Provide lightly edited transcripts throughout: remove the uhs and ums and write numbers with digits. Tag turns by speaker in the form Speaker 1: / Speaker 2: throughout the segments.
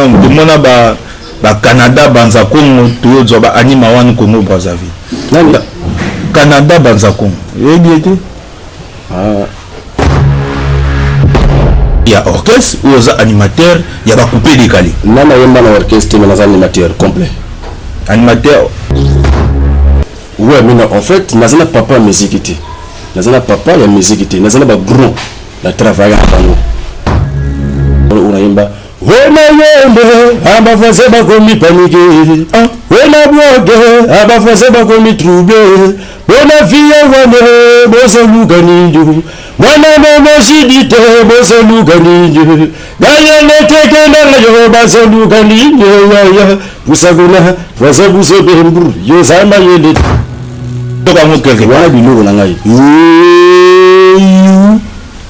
Speaker 1: Congo tomona ba Canada banza Congo tozo ba anima wana Congo Brazzaville Canada banza Congo yebite il y a orchestre ou aux animateurs il y a ba coupé décalé
Speaker 2: nana yemba na orchestre mais animateur complet
Speaker 1: animateur
Speaker 2: ouais mais non, en fait nazana papa musique nazana papa ya musique nazana ba gros la travail à bango on yemba wena yembe aba fase ba komi panique wena blogue aba fase ba komi trouble bona fille wane bozo luganindu mwana momo shidite bozo luganindu gaya neteke na yo bozo luganindu ya busaguna fase buso bembur yo zama yele toka mo quelque wana bilugo na ngai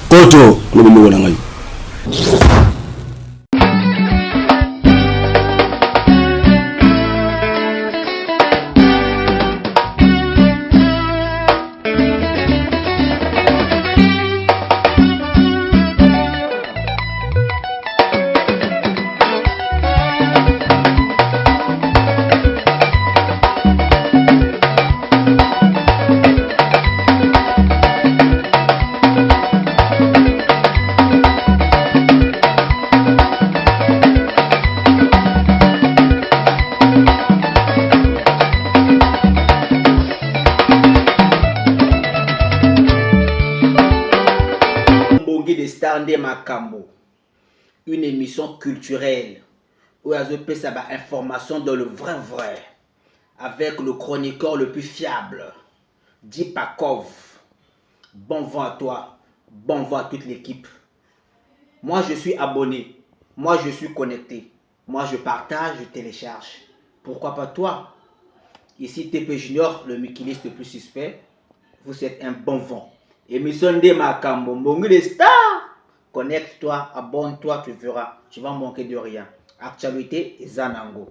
Speaker 2: koto no bilugo na ngai.
Speaker 3: Makambo, une émission culturelle où il y a des informations dans le vrai avec le chroniqueur le plus fiable, Dipakov. Bon vent à toi, bon vent à toute l'équipe. Moi je suis abonné, moi je suis connecté, moi je partage, je télécharge. Pourquoi pas toi? Ici TP Junior, le Mikiliste le plus suspect. Vous êtes un bon vent. Émission de Makambo, Mbongi des stars. Connecte-toi, abonne-toi, tu verras. Tu vas manquer de rien. Actualité, Zanango.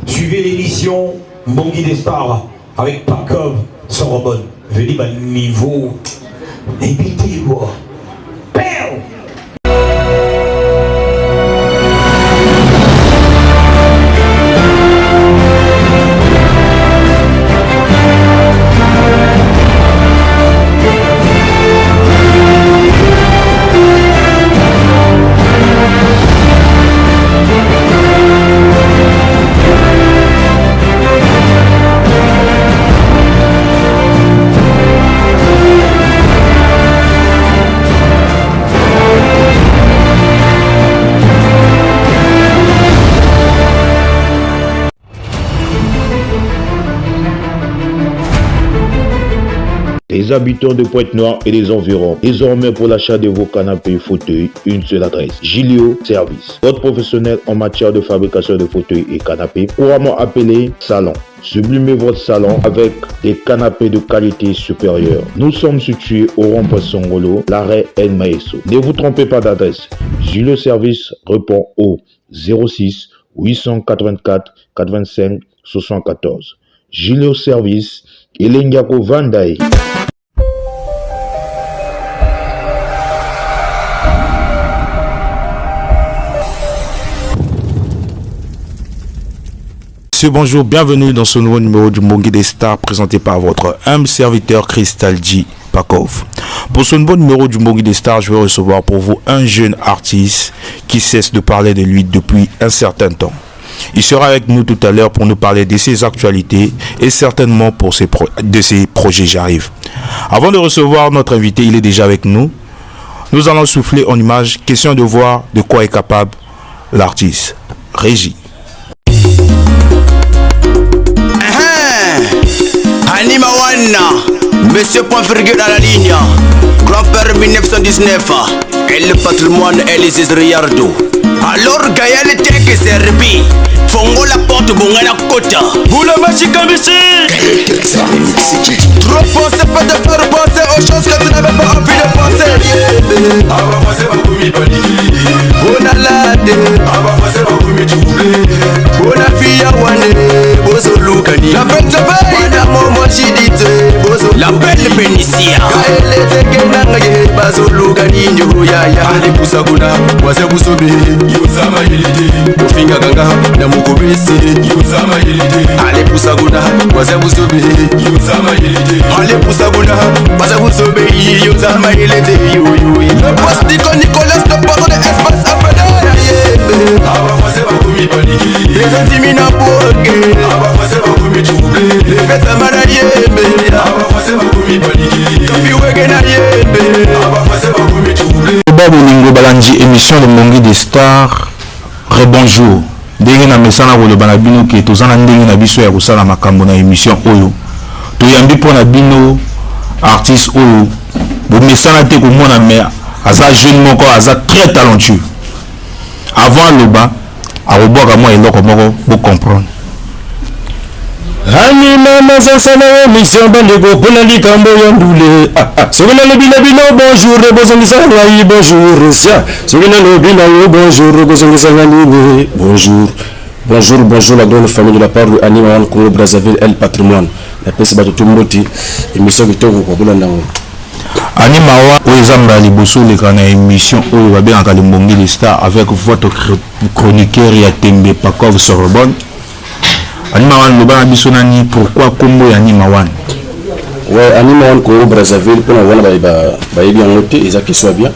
Speaker 4: Suivez l'émission Mbongi des stars avec Pakov Sorobon. Venez à niveau. Invitez-moi. Père!
Speaker 5: Les habitants de Pointe-Noire et les environs, désormais pour l'achat de vos canapés et fauteuils, une seule adresse, Gilio Service. Votre professionnel en matière de fabrication de fauteuils et canapés, couramment appelé Salon. Sublimez votre salon avec des canapés de qualité supérieure. Nous sommes situés au rond-point Songolo, l'arrêt El Maeso. Ne vous trompez pas d'adresse. Gilio Service répond au 06 884 85 74. Gilio Service, Elengako Vandae.
Speaker 1: Monsieur, bonjour, bienvenue dans ce nouveau numéro du Mbongi des stars présenté par votre humble serviteur Crystal G. Pakov. Pour ce nouveau numéro du Mbongi des stars, je vais recevoir pour vous un jeune artiste qui cesse de parler de lui depuis un certain temps. Il sera avec nous tout à l'heure pour nous parler de ses actualités et certainement de ses projets J'arrive. Avant de recevoir notre invité, il est déjà avec nous. Nous allons souffler en image, question de voir de quoi est capable l'artiste. Régie.
Speaker 6: Anima Wana, Monsieur Point Virgule à la ligne, grand-père 1919, et le patrimoine Elisis Riardo. Alors Gaël Teke Serbi, Fongo la porte Bongana Kota, Boula Machika Michi. Trop pensé, pas de faire penser aux choses que tu n'avais pas envie de penser. Aba Fase Bakoumi Badi, Bonalade, Aba Fase Bakoumi Doublé, Bonafia Wane, Bozo Lukani, la belle Wana Momo Chidite, Bozo, la belle Benicia, Gaël Teke Nangaye, Zuluga ninyo yaya ale kusaguna waze kusobe yuzama yelide ofinga ganga na mukubisi yuzama yelide ale kusaguna waze kusobe yuzama yelide ale kusaguna waze kusobe yuzama yelide yoyo Pastiko Nicolas de Porto de espace afadara yebe aba fase bakumi paniki les antimina boke aba fase bakumi trouble les fêtes amara yebe aba fase bakumi paniki kapi wege na yebe aba fase bakumi trouble
Speaker 1: Babu Ningo Balanji émission de Mbongi des Stars. Rebonjour. Ndenge na mesana ko le banabino ke tozana ndenge na biso ya kosala makambo na émission oyo. Toyambi pona bino artiste oyo. Bo mesana te ko mona mais aza jeune moko aza très talentueux. Avant loba aroboka moi eloko moko bo comprendre.
Speaker 2: Anima mazasana émission bandeko pona likambo ya ndule sokina lobina bino bonjour rebozongisa ngai bonjour sia sokina lobina yo bonjour rebozongisa ngai bonjour la grande famille de la part de Anima One Congo Brazzaville El Patrimoine la pesi bato tumboti émission kitoko kwa bula ndango
Speaker 1: Anima One oyezamba liboso leka na émission oyo babengaka le Mbongi des Stars avec votre chroniqueur ya Tembe Pakov Sorbonne. Anima One loba biso nani pourquoi kombo ya Anima One?
Speaker 2: Ouais, Anima One Congo Brazzaville pour wana ba yebi en noté eza question bien.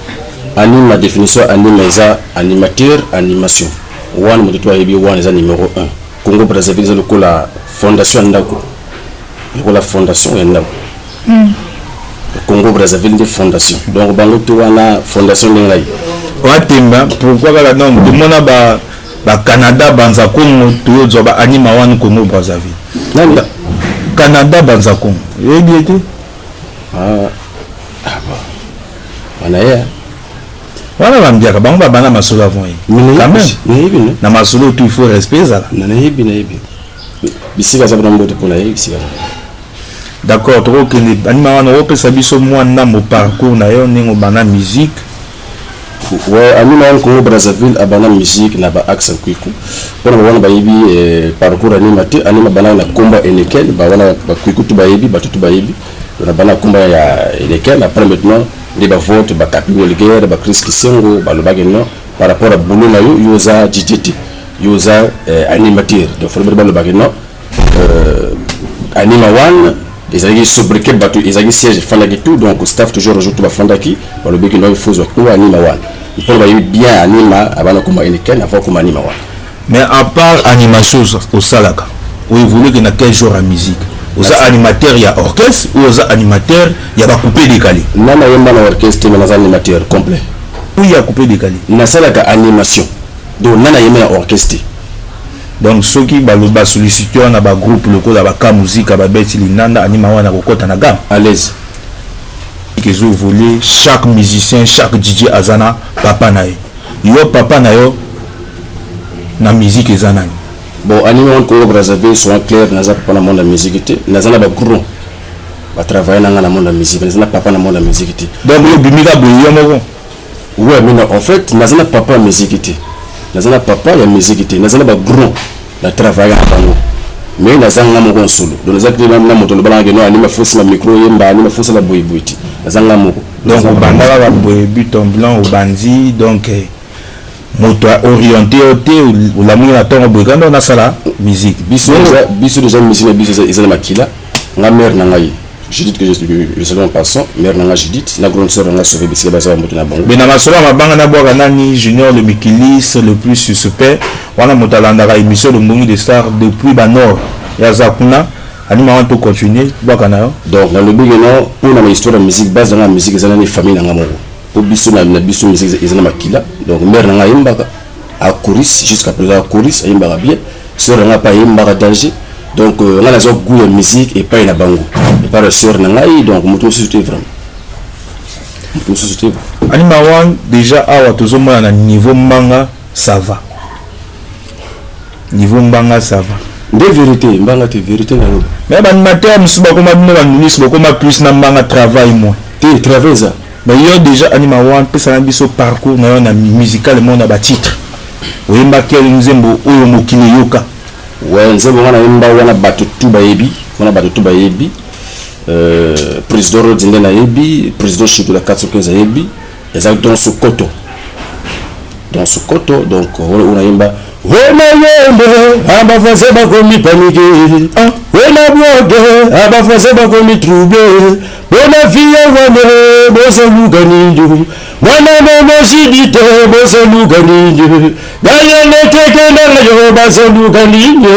Speaker 2: Anima définition anima eza animateur animation. One moto to yebi one eza numéro 1. Congo Brazzaville eza lokola fondation ndako. Lokola fondation ya ndako. Congo Brazzaville de fondation. Donc bango to wana fondation ngai.
Speaker 1: Watemba pourquoi kala non demona ba Canada banza Congo to ba Anima One Congo Brazzaville.
Speaker 2: Nani
Speaker 1: Canada banza Congo. Yebi ete?
Speaker 2: Wanaya.
Speaker 1: Wana bambiaka bango babana masolo avant yi. Quand même. Na masolo tout il faut respect ça.
Speaker 2: Na yebi. Bisika za brambo te pona yebi bisika.
Speaker 1: D'accord, trop que Anima One opesa biso mwana mo parcours na yo ningo bana musique.
Speaker 2: Ouais, Anima One Congo Brazzaville abana musique na ba axe kwiku. Pona wana ba yebi parcours animateur anima bana na komba enekel ba wana ba kwiku tu ba yebi ba tutu ba yebi. Na bana komba ya enekel après maintenant les ba vote ba kapi Wolguer ba Chris Kisengo ba lo bageno par rapport à boulot na yo yoza JTT yoza animateur de former ba lo bageno Anima One ils ont sobriquet battu ils ont siège fandaki tout donc staff toujours rejoue tout ba fandaki ba lo bageno il faut tout Anima One il faut bien Anima abana komba enekel avant comme Anima One.
Speaker 1: Mais à part animation au Salaka, où il voulait qu'il y ait quel genre de musique? Aux animateurs, il y a orchestre, ou aux animateurs, il y a coupé décalé.
Speaker 2: Non, il y a un orchestre, mais il y a un animateur complet.
Speaker 1: Où il y a coupé décalé?
Speaker 2: Il y a une animation. Donc, il y a un orchestre.
Speaker 1: Donc, ceux qui ont sollicité un groupe local, la musique, la bête, l'inanda, Anima One, la gamme.
Speaker 2: À l'aise.
Speaker 1: Vous voulez, chaque musicien, chaque DJ Azana, papa nae. Yo papa nae. Na musique ezanani.
Speaker 2: Bon, Anima One Congo Brazzaville sont clairs naza papa na monde la musique te naza ba gros ba travailler na monde la musique naza papa na monde la musique te
Speaker 1: donc le bimika boyo moko
Speaker 2: ouais mais non, en fait naza papa musique te naza papa ya musique te naza ba gros la travailler na bango mais naza moko solo donc naza que na moto le balanga no anima fosse na micro yemba anima fosse la boy ti naza moko
Speaker 1: donc banda ba boy buton blanc au bandi donc moto orienté ou la mouille à ton obligando na sala musique
Speaker 2: biso déjà musique na biso ezana makila nga mère na ngai Judith que je suis en passant mère na nga Judith na grande sœur na sauvé bisika baza moto na bango
Speaker 1: bena masolo mabanga na bwa nani junior le Mikilis le plus suspect wana moto alanda émission de Mbongi des Stars depuis ba nord ya zakuna Anima One to continuer bwa kana
Speaker 2: donc na le bigeno pour na histoire de musique base na musique ezana ni famille na nga moko pour biso na biso musique ezana makila donc mère na nga yimbaka à Coris jusqu'à présent à Coris yimbaka bien sœur na nga pa yimbaka danger donc on a la goût de musique et pas na bango et par sœur na nga donc moto soutien vraiment moto soutien
Speaker 1: Anima One déjà awa tozomona na niveau mbanga ça va niveau mbanga ça va
Speaker 2: de vérité mbanga te vérité na loba
Speaker 1: mais animateur musuba koma bino ba ministre koma plus na mbanga travail moi
Speaker 2: te travail ça.
Speaker 1: Mais il y a déjà Anima One pesa na biso parcours na musicalement na ba titre oyemba quel nzembo oyo mokili yoka
Speaker 2: ouais nzembo wana yemba wana bato tu bayebi wana bato tu bayebi président Rodine Naebi, président Chico la 415 Naebi, et ça dans ce coteau. Dans ce coteau, donc on a yemba. Wena yembe, abafaze bakomi paniqué. Wena boge, abafaze bakomi troublé. Bona fille wane, bosa luganindo. Wana momo shidite, bosa luganindo. Gaya neteke na yo, bosa luganindo.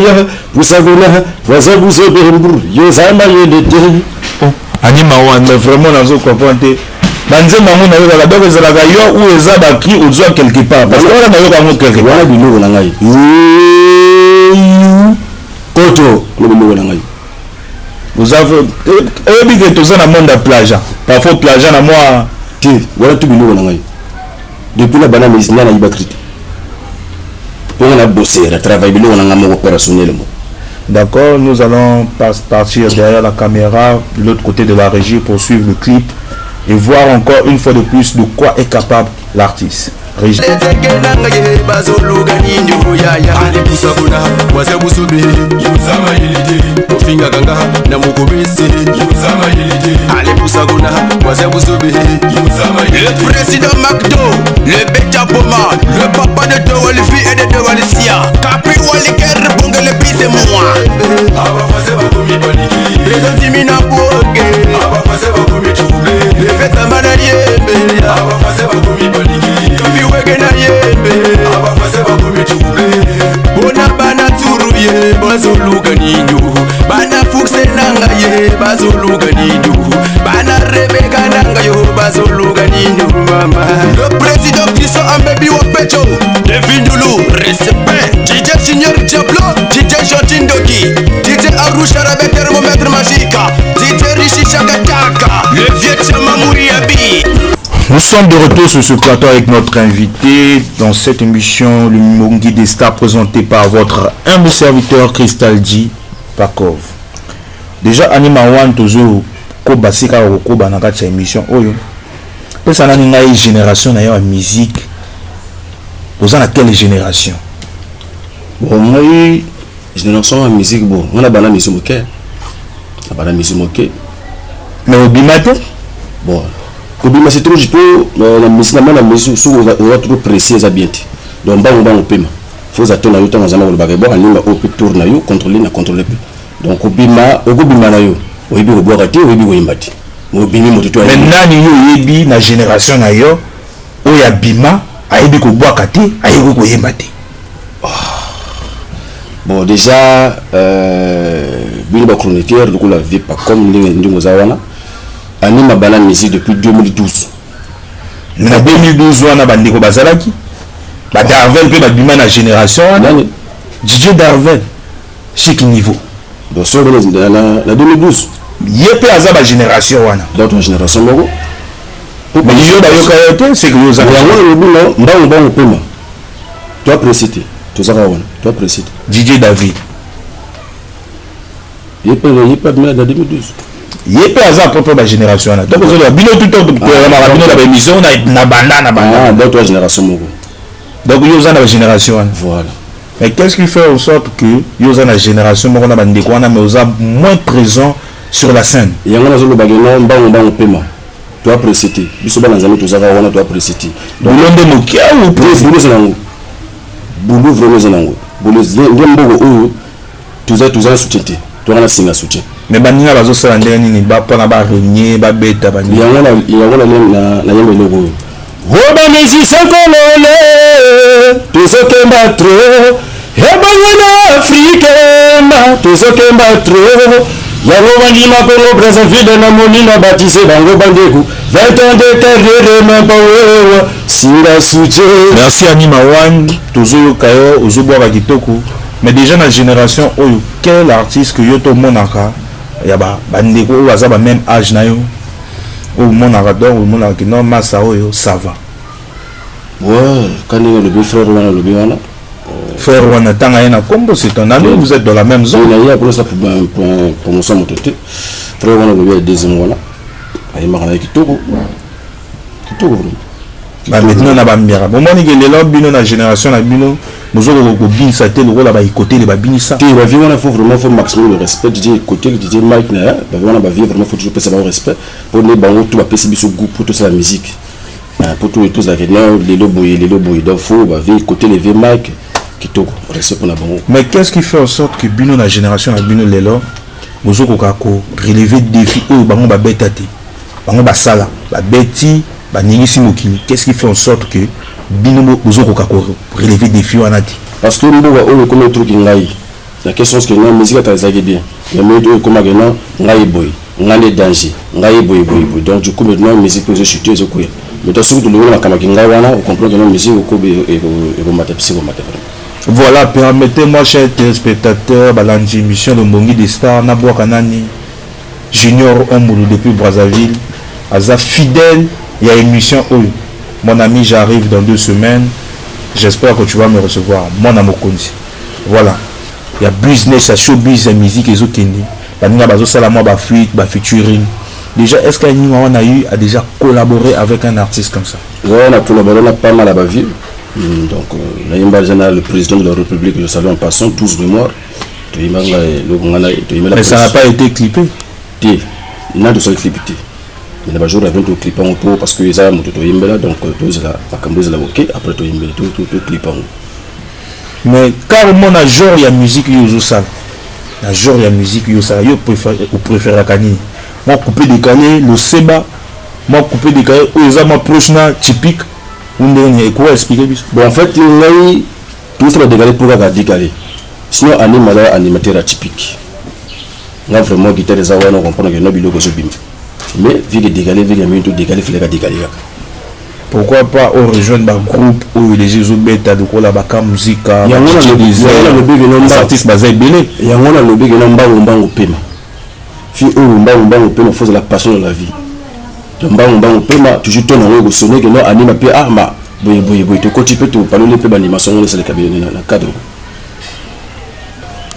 Speaker 2: Ya, busaguna, voisa buso bembru, yo sama yelete.
Speaker 1: Anima wan, mais vraiment nazo comprendre. Banze mamu na yoka donc ezalaka yo ou eza bakri ozwa quelque part parce que wana na yoka mo quelque part
Speaker 2: wana biloko na ngai koto lo biloko na ngai
Speaker 1: vous avez ebi que toza na monde à plage parfois plage na moi
Speaker 2: ti wana tu biloko na ngai depuis la bana mesina na ibakri pour na bosser à travailler biloko na ngai mo opérationnellement.
Speaker 1: D'accord, nous allons partir derrière la caméra de l'autre côté de la régie pour suivre le clip et voir encore une fois de plus de quoi est capable l'artiste. Régie.
Speaker 6: Le président McDo, le Beta Boma, le papa de Dewalifi et de Dewalicia, Capri Waliker, Bonga le bis et moi. Les Antimina Bogue, les fêtes à Manalié, Kapi Wegena Yembe, Bona Bana Turuye, Bazoluga Nindu, Bana Fuxe Nangaye, Bazoluga Nindu, Bana Rebecca Nangayo, Bazoluga Nindu, Mama. Le président Christian Ambebi Wapecho, Devin Doulou, respect, DJ Signor Diablo, DJ Jotindoki, DJ Arusha Rabe Thermomètre Magique, DJ Rishi Shagataka, le vieux Tchamamouri Abi.
Speaker 1: Nous sommes de retour sur ce plateau avec notre invité dans cette émission, le Mongi des Stars, présenté par votre humble serviteur Cristalji Pakov. Déjà, Anima Wan Tozo Kobasika Rokoba na kati ya émission oyo. Pesa nani ngai génération na yo en musique. Toza na quelle génération?
Speaker 2: Bon, moi génération en musique bon, on a bana musique moké. On a bana musique moké.
Speaker 1: Mais au bimate
Speaker 2: bon. Kobima c'est trop jito la musique sur va trop précis à bien. Donc on paiement. Faut attendre yo temps na le bagay bon alinga au peut tourner yo contrôler na contrôler. Donc kobima na yo. Oyebi ko boka te oyebi ko yimbati. Mo bimi mo tuto.
Speaker 1: Mais nani yo yebi na génération na yo oya bima ayebi ko boka te ayebi ko yimbati.
Speaker 2: Bon déjà bino ba chroniqueur de la vie pas comme ndingo zawana. Anima bana musique depuis 2012.
Speaker 1: Na 2012 wana bandiko bazalaki ba Darvel pe ba bima na génération wana DJ Darvel chaque niveau
Speaker 2: donc so la 2012
Speaker 1: yepe aza ba génération wana
Speaker 2: d'autres génération moko
Speaker 1: mais yo ba yoka c'est que vous avez
Speaker 2: le boulot ndao pema toi précité tout ça wana toi précité
Speaker 1: DJ David
Speaker 2: yepe bima na 2012
Speaker 1: yepe aza propre ba génération wana donc vous avez bino tout temps bino la émission na banda
Speaker 2: d'autres génération moko
Speaker 1: donc yo za na génération wana
Speaker 2: voilà.
Speaker 1: Mais qu'est-ce qui fait en sorte que yo za na génération moko na bandeko wana mais oza moins présent sur la scène
Speaker 2: yango na zolo bageno mbango pema toi précité biso bana nzambe to zaka wana toi précité
Speaker 1: bolonde mokia ou
Speaker 2: boulot zanango boulot vraiment zanango boulot ndembo oyo tuza soutien to na singa soutien
Speaker 1: mais baninga bazo sala ndenge nini ba pona ba renier ba beta ba
Speaker 2: yango na yembe logo
Speaker 1: Oba musicien congolais, tous ceux qui battent trop, et bonne africaine, tous ceux qui battent trop. Yango bandi makongo Brazzaville na moni na baptisé bango bandeku 20 ans de carrière même pas wewe singa soutien. Merci Anima Wan, tozo kayo ozobwa kitoko. Mais déjà na génération oyo quel artiste que yo to monaka ya ba bandeko oyo aza ba même âge na yo. Au monaka donc au monaka non massa oyo ça va.
Speaker 2: Ouais, quand le beau frère wana le wana
Speaker 1: frère wana tanga yana kombo c'est ton ami vous êtes dans la même zone.
Speaker 2: Il y a pour ça pour mon son mototé. Frère wana le deuxième wana. Ay makana kitoko. Kitoko.
Speaker 1: Bah maintenant na ba mbira. Bon moni que les lobby bino na génération na bino nous avons binisa tel rôle là-bas côté les babinisa.
Speaker 2: Il faut vraiment faire maximum de respect. DJ côté le DJ Mike là, vraiment vraiment faut toujours passer le respect pour les bancs tout va passer sur goût pour toute la musique. Pour tout ça les loboy donc faut va côté les vieux Mike qui tout respect pour la banque.
Speaker 1: Mais qu'est-ce qui fait en sorte que bino la génération la bino lelo nous avons relever défi ou bango ba betati bango ba sala ba beti ba ningisi mokili. Qu'est-ce qui fait en sorte que bino nous avons relever défi wanati?
Speaker 2: Parce que nous avons comme un truc ngai. La question c'est que la musique est très bien. Mais nous comme maintenant ngai boy, ngai danger, ngai boy. Donc du coup maintenant la musique peut se chuter ce quoi. Mais dans ce que nous avons comme ngai wana, on comprend que la musique au kobe et au matapsi au matapsi.
Speaker 1: Voilà, permettez-moi, chers téléspectateurs, balanji émission de Mbongi des Stars, Nabwa Kanani, Junior Omboulou depuis Brazzaville, Aza fidèle, il y a émission où mon ami j'arrive dans 2 semaines, j'espère que tu vas me recevoir, mon ami Konzi. Voilà, il y a business, il y a showbiz, il y a musique, et autres, il y a Salamwa, featuring. Déjà, est-ce qu'on a eu à déjà collaborer avec un artiste comme ça?
Speaker 2: Oui, on a collaboré, on a pas mal à Baville. Donc, le président de la République, je salue en passant, tous mémoires.
Speaker 1: Mais ça n'a pas été clippé.
Speaker 2: Il n'a de seul clippé. Mais il y a jour avant de clipper un peu parce que ça a monté là, donc tous la ok, après tout clipper.
Speaker 1: Mais carrément, la genre il y a musique il ça. La genre il y a musique il ça. Je préfère la canine. Moi couper décalé, le seba, moi couper décalé, ils ont ma proche typique. Quoi expliquer?
Speaker 2: Bon, en fait, tout ça va décaler pour décaler. Sinon, animateur atypique. Là, vraiment, guitare des awa, on comprend que nous avons besoin de. Mais, vu que décaler, vu qu'il y a tout décaler, il faut décaler.
Speaker 1: Pourquoi pas rejoindre un groupe où les gens ont bêta de quoi la baka musique,
Speaker 2: il y a
Speaker 1: des artistes basés belé.
Speaker 2: Il y a un lobby qui n'a pas au paiement. Fi au paiement, faut la passion de la vie. Le mbang pema toujours ton en sonner que non anime pe arma boy te côté peut te parler peu d'animation c'est le cabinet dans cadre.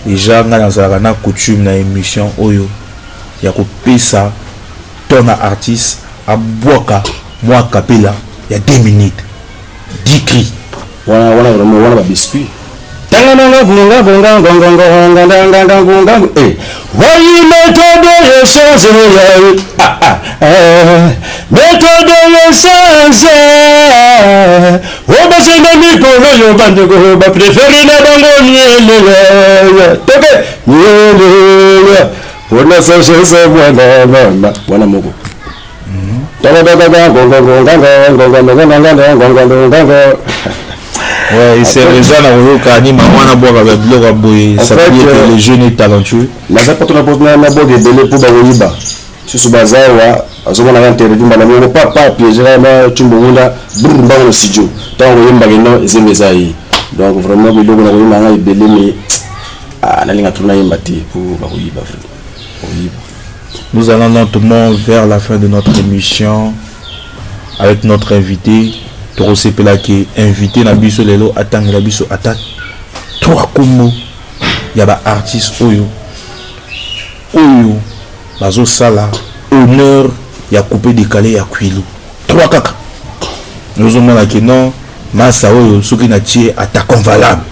Speaker 1: Déjà dans la coutume na émission oyo ya ko pesa ton artiste a boaka moi capella il y a 2 minutes 10 cris
Speaker 2: voilà vraiment voilà biscuit. Voyez méthode de changer méthode de changer oh bah c'est dans mi polo yo bande go bah préféré na bango niele toke niele pour la changer ça voilà moko
Speaker 1: ouais, c'est les gens qui ça veut dire que les jeunes est talentueux.
Speaker 2: La ça pas trop na boga belé pour baoyiba. Susu bazawa azomona na interview mbana mo papa piège na chumbunda brumba no studio. Tango yemba ngeno ezembezai. Donc vraiment biloko na koyima ngai belé mais na linga tuna yemba ti pour baoyiba vraiment.
Speaker 1: Nous allons lentement vers la fin de notre émission avec notre invité. Torosepela qui est invité na biso lelo atang la biso attaque 3 komo ya ba artiste oyo bazo sala honneur ya coupé décalé ya Kwilu 3 kaka nous on a que non massa oyo soki na tie attaque valable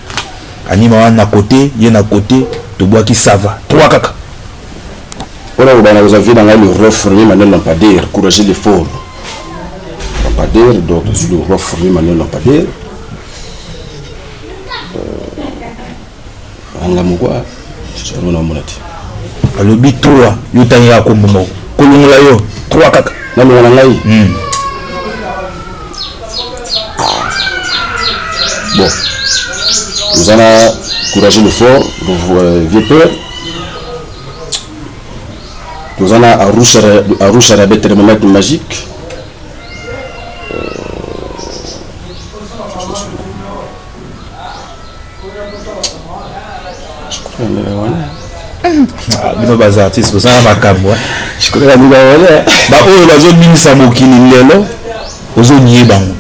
Speaker 1: anima na côté ye na côté to bois qui ça va 3 kaka
Speaker 2: on a vous avez dans le reformer Manuel Lampadaire courager l'effort Lampadaire, donc je le reformer Manuel Lampadaire. Angamugwa, je suis en monate.
Speaker 1: Alobi 3, yutanya ko momo. Kolungula yo 3 kaka.
Speaker 2: Na mwana ngai. Bon. Nous allons encourager le fort, vieux peur. Nous allons à Rouche à la bête thermomètre magique.
Speaker 1: Bino baza artiste ko sana makambo. Je connais la numéro là. Ba oyo bazo minisa mokili lelo. Ozo nié bango.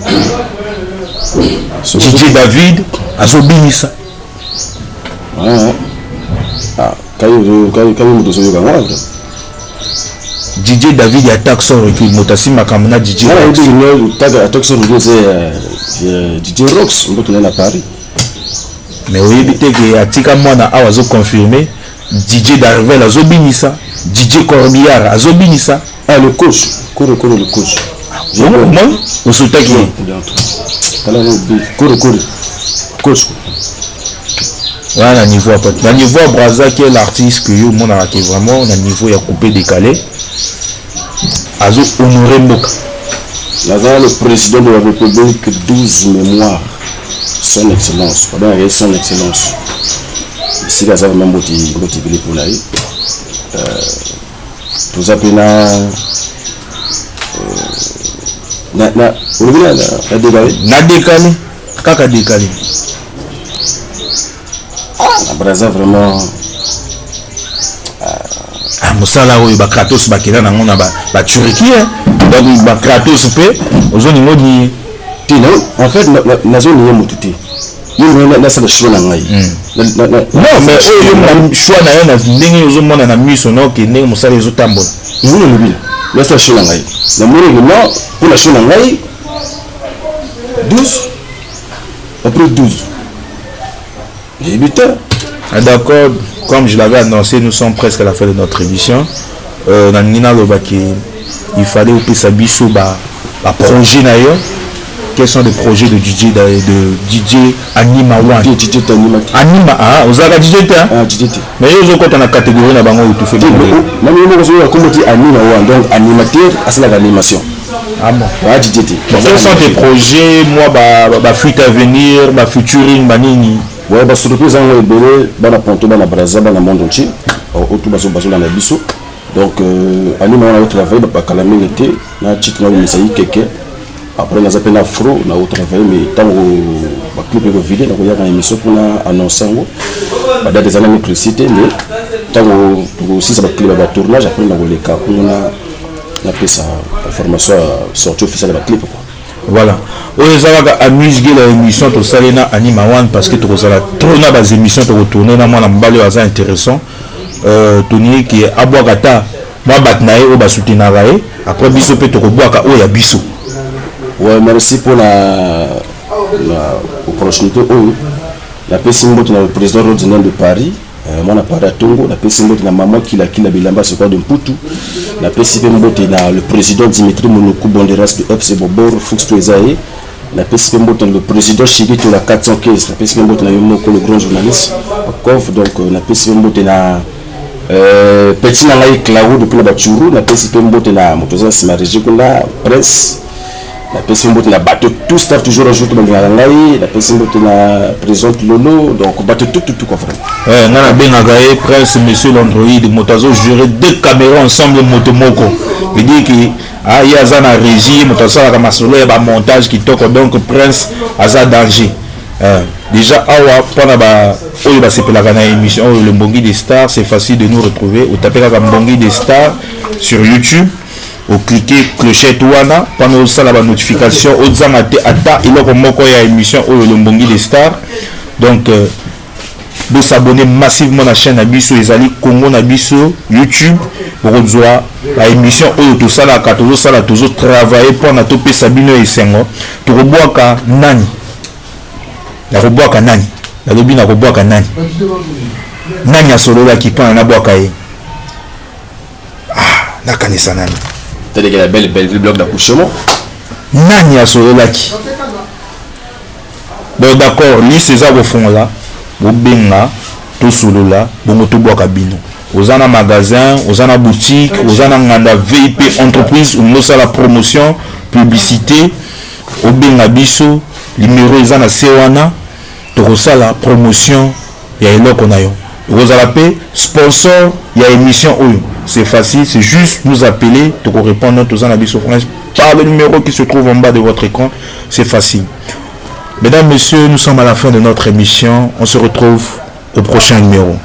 Speaker 1: DJ David azo binisa.
Speaker 2: Kayo muto soyo kangwa.
Speaker 1: DJ David attaque son recul motasi makambo na DJ.
Speaker 2: Attaque son recul c'est DJ Rox, on peut tourner à Paris.
Speaker 1: mais oui bité que atika mwana awazo confirmer DJ Darvel azobinisa DJ Corbiar azobinisa
Speaker 2: le coach le coach
Speaker 1: moi au soutaki
Speaker 2: coach
Speaker 1: voilà niveau à niveau Braza qui est l'artiste que yo mon qui vraiment na niveau ya coupé décalé azo honorer Mboka
Speaker 2: Lazare le président de la République 12 mémoires son excellence pendant son excellence ici Lazare Mamboti Bili pour l'aïe tout appelé
Speaker 1: na décalé kaka décalé
Speaker 2: Braza vraiment
Speaker 1: mosala oyo ba Kratos bakela nango na ba Turquie donc ba Kratos pe ozoni ngodi
Speaker 2: tino en fait na zone ni mututi ni na sa choix na ngai
Speaker 1: non mais oyo na choix na yana ndenge ozomona na miso no ke ndenge mosala ezotambola
Speaker 2: ngolo lobila na sa choix na ngai na moni que non pour la choix na ngai 12 après 12 débutants.
Speaker 1: D'accord, comme je l'avais annoncé, nous sommes presque à la fin de notre émission. Il fallait au Pesabiso projet d'ailleurs. Quels sont les projets de DJ Anima One? Anima, vous avez DJ mais ils ont dans la catégorie na bango tout fait.
Speaker 2: Anima One, donc animateur à la animation.
Speaker 1: Ah bon. Quels sont tes projets, moi, fuite à venir, featuring, manini?
Speaker 2: Ouais, bah surprise en ebele bana ponto bana braza bana monde entier autour bazo na biso donc anima on a travaillé ba kalamé était na titre na misayi keke après na zapena afro na travaillé mais tant ba clip de vidéo na ko ya na émission pour na annoncer ngo ba date des années précité mais tant aussi ça ba clip ba tournage après na ko les cas pour na pesa information sortie officielle ba clip quoi.
Speaker 1: Voilà. Oezalaka amuse-gué l'émission to salena Anima One parce que tu as trop na bas émissions to retourner na moi na mbalo aza intéressant toni qui aboakata moi batnae o ba soutenir après biso pe to boaka o ya biso.
Speaker 2: Ouais, merci pour la opportunité la pesimbo na le président ordinaire de Paris moi na Paris Tongo la pesimbo na maman qui la bilamba c'est quoi de Mputu la pesimbo na le président Dimitri Monokou Bonderas FC Bobor Fuchs Toezae la pesimbo na le président Chigito la 415 la pesimbo na Yomoko le grand journaliste Pakov donc la pesimbo na petit na ngai Claude depuis la Bachuru la pesimbo na Motoza Simareji kuna presse la personne qui a battu tout staff toujours ajouté dans la personne qui a présente Lolo donc battu tout quoi frère.
Speaker 1: Nana Benagaye presse monsieur l'Android motazo gérer deux caméras ensemble motomoko veut dire que il y a ça na régie motazo la masolo ya montage qui toque donc prince aza danger déjà awa pona ba oyo ba sepela na émission le Mbongi des stars c'est facile de nous retrouver ou taper la Mbongi des stars sur YouTube. Au cliquer clochette wana pendant ça la notification aux zamate ata il a moko ya émission au le Mbongi des stars donc de s'abonner massivement à la chaîne Abisso Ezali Congo Nabisso YouTube pour rejoindre la émission au tout ça la katozo ça la toujours travailler pour na topé Sabino et Sengo to roboaka nani la roboaka nani la lobi na roboaka nani nani a solo la qui prend na boaka e na kanisa nani
Speaker 2: c'est la belle bloc d'accouchement
Speaker 1: nani a solo la qui bon d'accord lui c'est ça au fond là bobenga to solo là bongo to boaka bino ozana magasin ozana boutique ozana nganda VIP entreprise ou la promotion publicité obenga biso numéro ezana sewana to la promotion ya eloko na yo ozala pe sponsor ya émission oyo c'est facile c'est juste nous appeler to répondre tous en biso par le numéro qui se trouve en bas de votre écran c'est facile. Mesdames, messieurs, nous sommes à la fin de notre émission. On se retrouve au prochain numéro.